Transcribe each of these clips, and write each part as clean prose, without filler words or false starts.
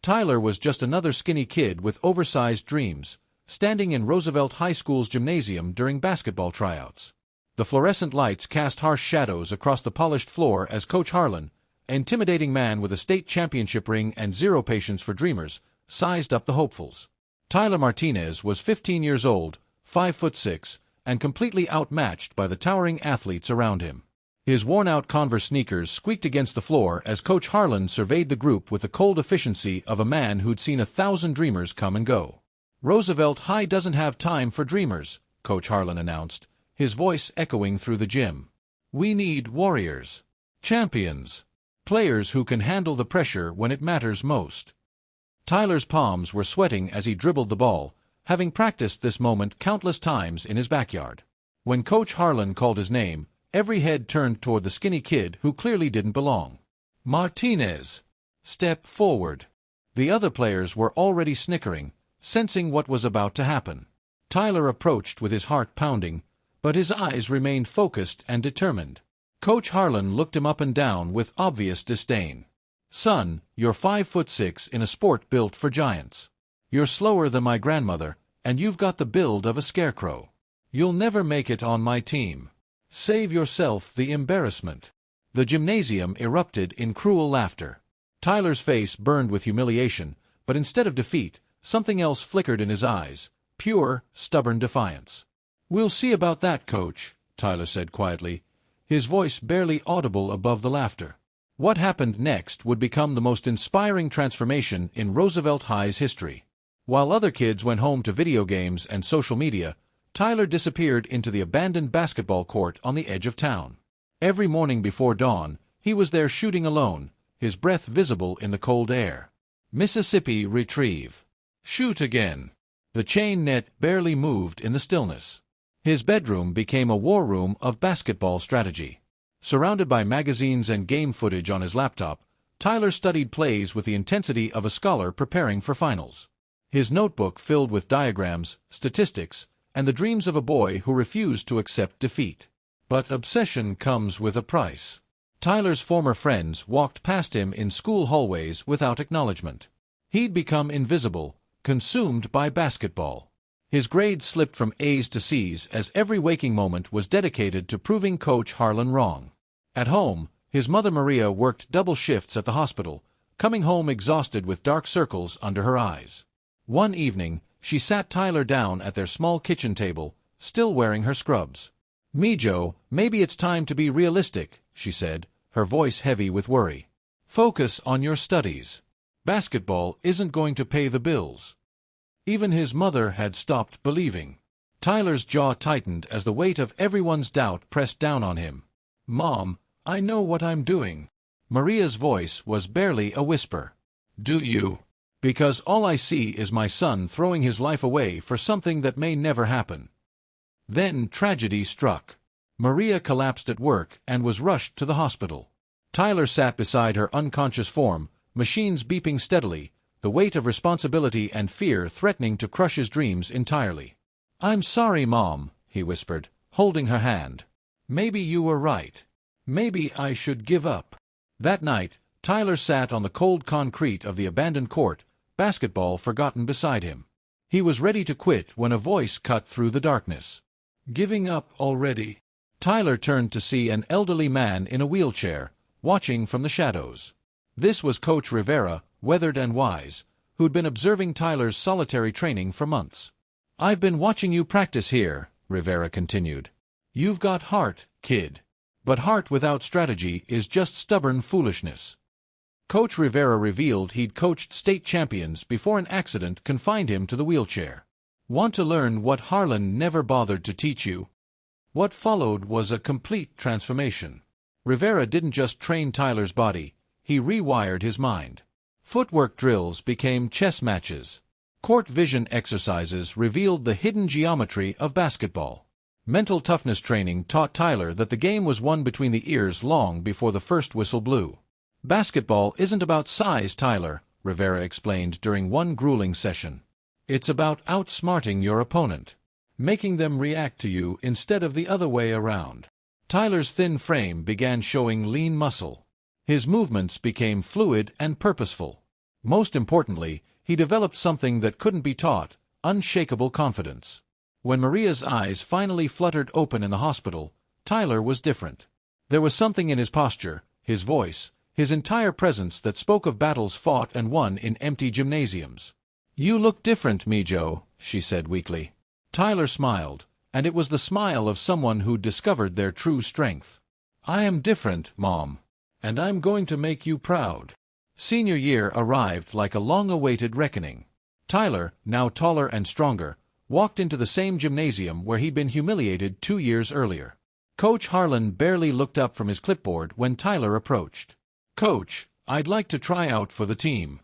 Tyler was just another skinny kid with oversized dreams, standing in Roosevelt High School's gymnasium during basketball tryouts. The fluorescent lights cast harsh shadows across the polished floor as Coach Harlan, an intimidating man with a state championship ring and zero patience for dreamers, sized up the hopefuls. Tyler Martinez was 15 years old, 5'6", and completely outmatched by the towering athletes around him. His worn-out Converse sneakers squeaked against the floor as Coach Harlan surveyed the group with the cold efficiency of a man who'd seen 1,000 dreamers come and go. "Roosevelt High doesn't have time for dreamers," Coach Harlan announced, his voice echoing through the gym. "We need warriors, champions, players who can handle the pressure when it matters most." Tyler's palms were sweating as he dribbled the ball, having practiced this moment countless times in his backyard. When Coach Harlan called his name, every head turned toward the skinny kid who clearly didn't belong. "Martinez, step forward." The other players were already snickering, sensing what was about to happen. Tyler approached with his heart pounding, but his eyes remained focused and determined. Coach Harlan looked him up and down with obvious disdain. "Son, you're 5'6" in a sport built for giants. You're slower than my grandmother, and you've got the build of a scarecrow. You'll never make it on my team. Save yourself the embarrassment." The gymnasium erupted in cruel laughter. Tyler's face burned with humiliation, but instead of defeat, something else flickered in his eyes, pure, stubborn defiance. "We'll see about that, Coach," Tyler said quietly, his voice barely audible above the laughter. What happened next would become the most inspiring transformation in Roosevelt High's history. While other kids went home to video games and social media, Tyler disappeared into the abandoned basketball court on the edge of town. Every morning before dawn, he was there shooting alone, his breath visible in the cold air. Mississippi retrieve. Shoot again. The chain net barely moved in the stillness. His bedroom became a war room of basketball strategy. Surrounded by magazines and game footage on his laptop, Tyler studied plays with the intensity of a scholar preparing for finals. His notebook filled with diagrams, statistics, and the dreams of a boy who refused to accept defeat. But obsession comes with a price. Tyler's former friends walked past him in school hallways without acknowledgement. He'd become invisible, consumed by basketball. His grades slipped from A's to C's as every waking moment was dedicated to proving Coach Harlan wrong. At home, his mother Maria worked double shifts at the hospital, coming home exhausted with dark circles under her eyes. One evening, she sat Tyler down at their small kitchen table, still wearing her scrubs. "Mijo, maybe it's time to be realistic," she said, her voice heavy with worry. "Focus on your studies. Basketball isn't going to pay the bills." Even his mother had stopped believing. Tyler's jaw tightened as the weight of everyone's doubt pressed down on him. "Mom, I know what I'm doing." Maria's voice was barely a whisper. "Do you? Because all I see is my son throwing his life away for something that may never happen." Then tragedy struck. Maria collapsed at work and was rushed to the hospital. Tyler sat beside her unconscious form, machines beeping steadily, the weight of responsibility and fear threatening to crush his dreams entirely. "I'm sorry, Mom," he whispered, holding her hand. "Maybe you were right. Maybe I should give up." That night, Tyler sat on the cold concrete of the abandoned court, basketball forgotten beside him. He was ready to quit when a voice cut through the darkness. "Giving up already?" Tyler turned to see an elderly man in a wheelchair, watching from the shadows. This was Coach Rivera, weathered and wise, who'd been observing Tyler's solitary training for months. "I've been watching you practice here," Rivera continued. "You've got heart, kid. But heart without strategy is just stubborn foolishness." Coach Rivera revealed he'd coached state champions before an accident confined him to the wheelchair. "Want to learn what Harlan never bothered to teach you?" What followed was a complete transformation. Rivera didn't just train Tyler's body, he rewired his mind. Footwork drills became chess matches. Court vision exercises revealed the hidden geometry of basketball. Mental toughness training taught Tyler that the game was won between the ears long before the first whistle blew. "Basketball isn't about size, Tyler," Rivera explained during one grueling session. "It's about outsmarting your opponent, making them react to you instead of the other way around." Tyler's thin frame began showing lean muscle. His movements became fluid and purposeful. Most importantly, he developed something that couldn't be taught: unshakable confidence. When Maria's eyes finally fluttered open in the hospital, Tyler was different. There was something in his posture, his voice, his entire presence that spoke of battles fought and won in empty gymnasiums. "You look different, Mijo," she said weakly. Tyler smiled, and it was the smile of someone who'd discovered their true strength. "I am different, Mom. And I'm going to make you proud." Senior year arrived like a long-awaited reckoning. Tyler, now taller and stronger, walked into the same gymnasium where he'd been humiliated 2 years earlier. Coach Harlan barely looked up from his clipboard when Tyler approached. "Coach, I'd like to try out for the team."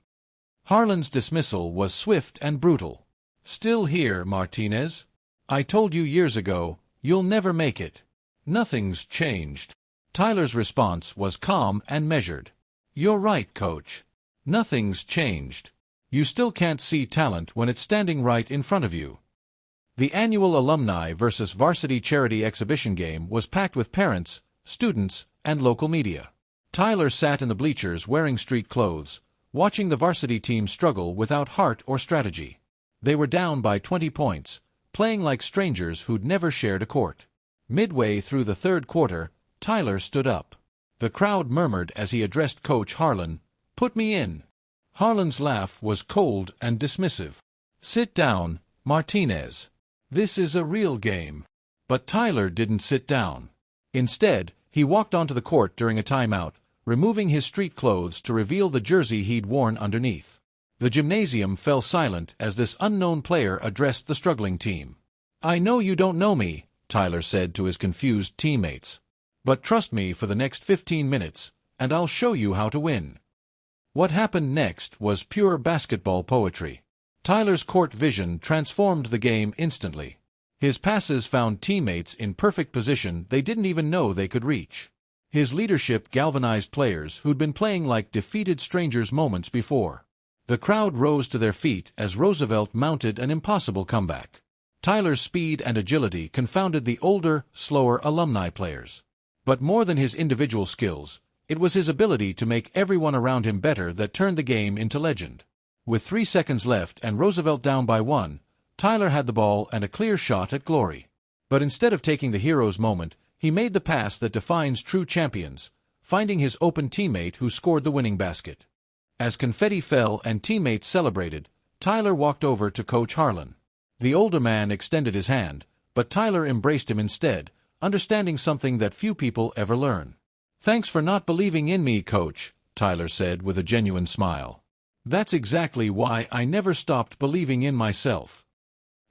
Harlan's dismissal was swift and brutal. "Still here, Martinez? I told you years ago, you'll never make it." "Nothing's changed." Tyler's response was calm and measured. "You're right, Coach. Nothing's changed. You still can't see talent when it's standing right in front of you." The annual Alumni versus Varsity Charity Exhibition game was packed with parents, students, and local media. Tyler sat in the bleachers wearing street clothes, watching the varsity team struggle without heart or strategy. They were down by 20 points, playing like strangers who'd never shared a court. Midway through the third quarter, Tyler stood up. The crowd murmured as he addressed Coach Harlan, "Put me in." Harlan's laugh was cold and dismissive. "Sit down, Martinez. This is a real game." But Tyler didn't sit down. Instead, he walked onto the court during a timeout, removing his street clothes to reveal the jersey he'd worn underneath. The gymnasium fell silent as this unknown player addressed the struggling team. "I know you don't know me," Tyler said to his confused teammates. "But trust me for the next 15 minutes, and I'll show you how to win." What happened next was pure basketball poetry. Tyler's court vision transformed the game instantly. His passes found teammates in perfect position they didn't even know they could reach. His leadership galvanized players who'd been playing like defeated strangers moments before. The crowd rose to their feet as Roosevelt mounted an impossible comeback. Tyler's speed and agility confounded the older, slower alumni players. But more than his individual skills, it was his ability to make everyone around him better that turned the game into legend. With 3 seconds left and Roosevelt down by 1, Tyler had the ball and a clear shot at glory. But instead of taking the hero's moment, he made the pass that defines true champions, finding his open teammate who scored the winning basket. As confetti fell and teammates celebrated, Tyler walked over to Coach Harlan. The older man extended his hand, but Tyler embraced him instead, understanding something that few people ever learn. "Thanks for not believing in me, Coach," Tyler said with a genuine smile. "That's exactly why I never stopped believing in myself."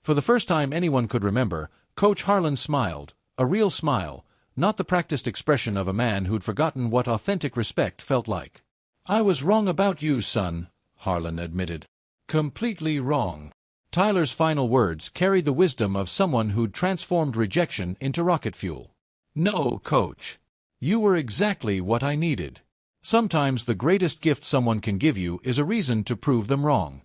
For the first time anyone could remember, Coach Harlan smiled, a real smile, not the practiced expression of a man who'd forgotten what authentic respect felt like. "I was wrong about you, son," Harlan admitted. "Completely wrong." Tyler's final words carried the wisdom of someone who'd transformed rejection into rocket fuel. "No, Coach. You were exactly what I needed. Sometimes the greatest gift someone can give you is a reason to prove them wrong."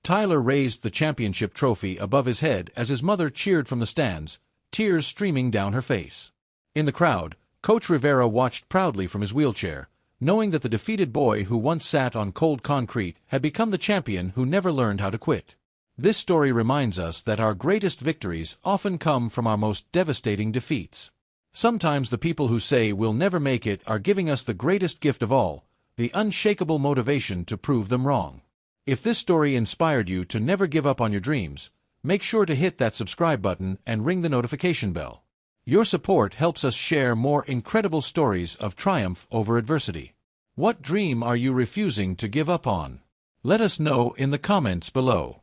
Tyler raised the championship trophy above his head as his mother cheered from the stands, tears streaming down her face. In the crowd, Coach Rivera watched proudly from his wheelchair, knowing that the defeated boy who once sat on cold concrete had become the champion who never learned how to quit. This story reminds us that our greatest victories often come from our most devastating defeats. Sometimes the people who say we'll never make it are giving us the greatest gift of all, the unshakable motivation to prove them wrong. If this story inspired you to never give up on your dreams, make sure to hit that subscribe button and ring the notification bell. Your support helps us share more incredible stories of triumph over adversity. What dream are you refusing to give up on? Let us know in the comments below.